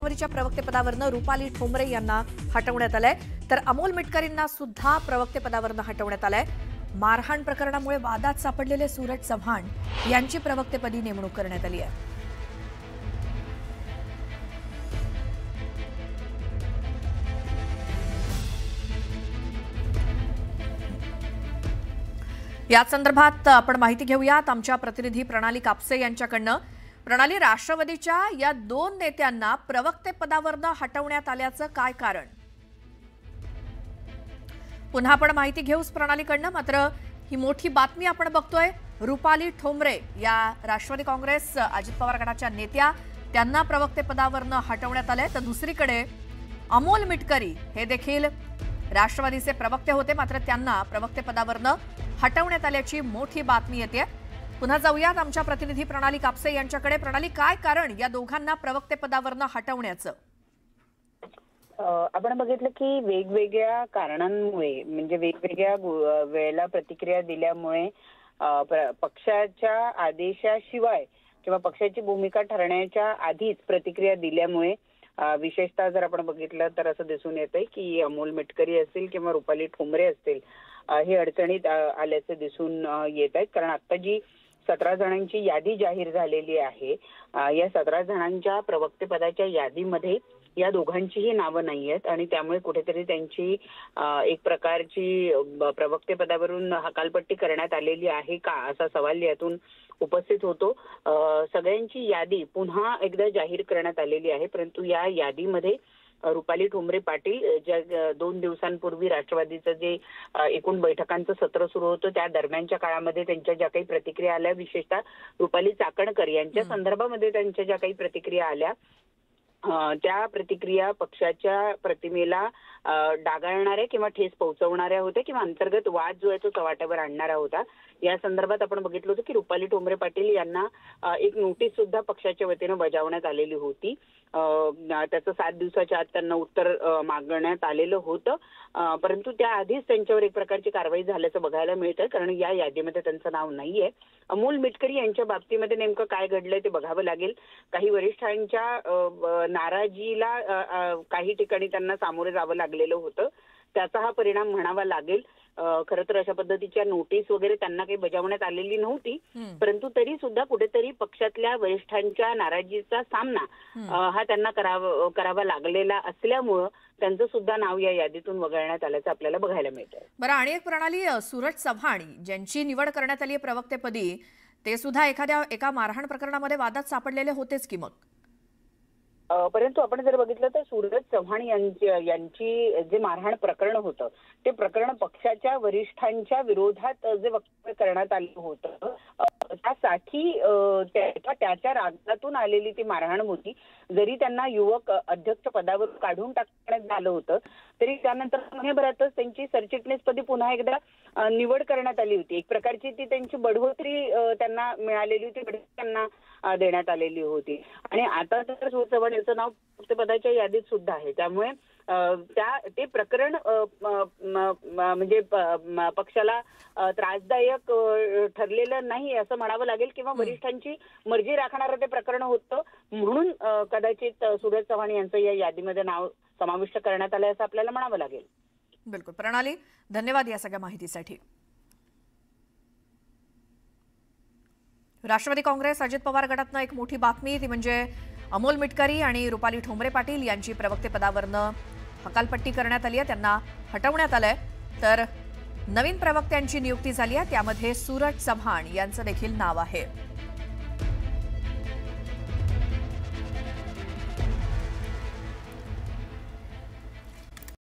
राष्ट्रवादीच्या प्रवक्तेपदावरनं रुपाली ठोंबरे यांना हटवण्यात आलंय, तर अमोल मिटकरींना सुद्धा प्रवक्तेपदावरनं हटवण्यात आलंय। मारहाण प्रकरणामुळे वादात सापडलेले सूरज चव्हाण यांची प्रवक्तेपदी नेमणूक करण्यात आली आहे। या संदर्भात आपण माहिती घेऊयात आमच्या प्रतिनिधी प्रणाली कापसे यांच्याकडनं। प्रणाली, राष्ट्रवादीच्या या दोन नेत्यांना प्रवक्तेपदावरनं हटवण्यात आल्याचं काय कारण? पुन्हा आपण माहिती घेऊच प्रणालीकडनं, मात्र ही मोठी बातमी आपण बघतोय। रुपाली ठोंबरे या राष्ट्रवादी काँग्रेस अजित पवार गटाच्या नेत्या, त्यांना प्रवक्तेपदावरनं हटवण्यात आलंय, तर दुसरीकडे अमोल मिटकरी हे देखील राष्ट्रवादीचे प्रवक्ते होते, मात्र त्यांना प्रवक्तेपदावरनं हटवण्यात आल्याची मोठी बातमी येते। पुन्हा जाऊयात आमच्या प्रतिनिधी प्रणाली कापसे यांच्याकडे। प्रणाली, काय कारण या दोघांना प्रवक्तेपदावरनं हटवण्याचं? आपण बघितलं की वेगवेगळ्या कारणांमुळे, म्हणजे वेगवेगळ्या वेळेला प्रतिक्रिया दिल्यामुळे पक्षाच्या आदेशाशिवाय किंवा पक्षाची भूमिका ठरण्याच्या आधीच प्रतिक्रिया दिल्यामुळे विशेषतः जर आपण बघितलं तर असं दिसून येतंय की अमोल मिटकरी असतील किंवा रुपाली ठोंबरे असतील हे अडचणीत आल्याचं दिसून येत आहेत। कारण आता जी 17 जणांची यादी जाहीर झालेली आहे, या 17 जणांच्या प्रवक्तेपदाच्या यादीमध्ये या दोघांचीही नावं नाही आहेत आणि त्यामुळे कुठेतरी त्यांची एक प्रकारची प्रवक्तेपदावरून हकालपट्टी करण्यात आलेली आहे का, असा सवाल यातून उपस्थित होतो। सगळ्यांची यादी पुन्हा एकदा जाहीर करण्यात आलेली आहे, परंतु या यादीमध्ये रुपाली ठोंबरे पाटील, ज्या 2 दिवसांपूर्वी राष्ट्रवादीचं जे एकूण बैठकांचं सत्र सुरू होतं त्या दरम्यानच्या काळामध्ये त्यांच्या ज्या काही प्रतिक्रिया आल्या, विशेषतः रुपाली चाकणकर यांच्या संदर्भामध्ये त्यांच्या ज्या काही प्रतिक्रिया आल्या, त्या प्रतिक्रिया पक्षाच्या प्रतिमेला डागाळणाऱ्या किंवा ठेस पोहोचवणाऱ्या होत्या किंवा अंतर्गत वाद जो आहे तो चव्हाट्यावर आणणारा होता। या संदर्भात आपण बघितलं होतं की रुपाली ठोंबरे पाटील यांना एक नोटीस सुद्धा पक्षाच्या वतीनं बजावण्यात आलेली होती। त्याचं 7 दिवसाच्या आत त्यांना उत्तर मागण्यात आलेलं होतं, परंतु त्याआधीच त्यांच्यावर एक प्रकारची कारवाई झाल्याचं बघायला मिळतं, कारण या यादीमध्ये त्यांचं नाव नाहीये। अमोल मिटकरी यांच्या बाबतीमध्ये नेमकं काय घडलंय ते बघावं लागेल। काही वरिष्ठांच्या नाराजीला काही ठिकाणी त्यांना सामोरे जावं लागलेलं होतं, त्याचा हा परिणाम म्हणावा लागेल। खरं तर अशा पद्धतीच्या नोटीस वगैरे त्यांना काही बजावण्यात आलेली नव्हती, परंतु तरी सुद्धा कुठेतरी पक्षातल्या वरिष्ठांच्या नाराजीचा सामना हा त्यांना करावा लागलेला असल्यामुळं त्यांचं सुद्धा नाव या यादीतून वगळण्यात आल्याचं आपल्याला बघायला मिळतंय। बरं, आणि एक प्रणाली, सूरज चव्हाण ज्यांची निवड करण्यात आली प्रवक्तेपदी, ते सुद्धा एका मारहाण प्रकरणामध्ये वादात सापडलेले होतेच की मग? परंतु आपण जर बघितलं तर सूरज चव्हाण यांची जे मारहाण प्रकरण होतं ते प्रकरण पक्षाच्या वरिष्ठांच्या विरोधात जे वक्तव्य करण्यात आलं होतं, त्यासाठी त्याच्या रागातून आलेली ती मारहाण होती। जरी त्यांना युवक अध्यक्ष पदावर काढून टाकण्यात आलं होतं, तरी त्यानंतर महिन्याभरातच त्यांची सरचिटणीसपदी पुन्हा एकदा निवड करण्यात आली होती। एक प्रकारची ती त्यांची बढवत्री त्यांना मिळालेली होती, त्यांना देण्यात आलेली होती। आणि आता तर सूरज चव्हाण याचं नाव प्रवक्तेपदाच्या यादीत सुद्धा आहे, त्यामुळे ते प्रकरण म्हणजे पक्षाला त्रासदायक ठरलेलं नाही असं म्हणावं लागेल, किंवा वरिष्ठांची मर्जी राखणारं ते प्रकरण होतं, म्हणून कदाचित सूरज चव्हाण यांचं या यादीमध्ये नाव समाविष्ट करण्यात आलंय असं आपल्याला म्हणावं लागेल। बिलकुल प्रणाली, धन्यवाद या सगळ्या माहितीसाठी। राष्ट्रवादी काँग्रेस अजित पवार गटातनं एक मोठी बातमी, ती म्हणजे अमोल मिटकरी आणि रुपाली ठोंबरे पाटील यांची प्रवक्तेपदावरनं हकालपट्टी करण्यात आली आहे, त्यांना हटवण्यात आलंय, तर नवीन प्रवक्त्यांची नियुक्ती झाली आहे, त्यामध्ये सूरज चव्हाण यांचं देखील नाव आहे।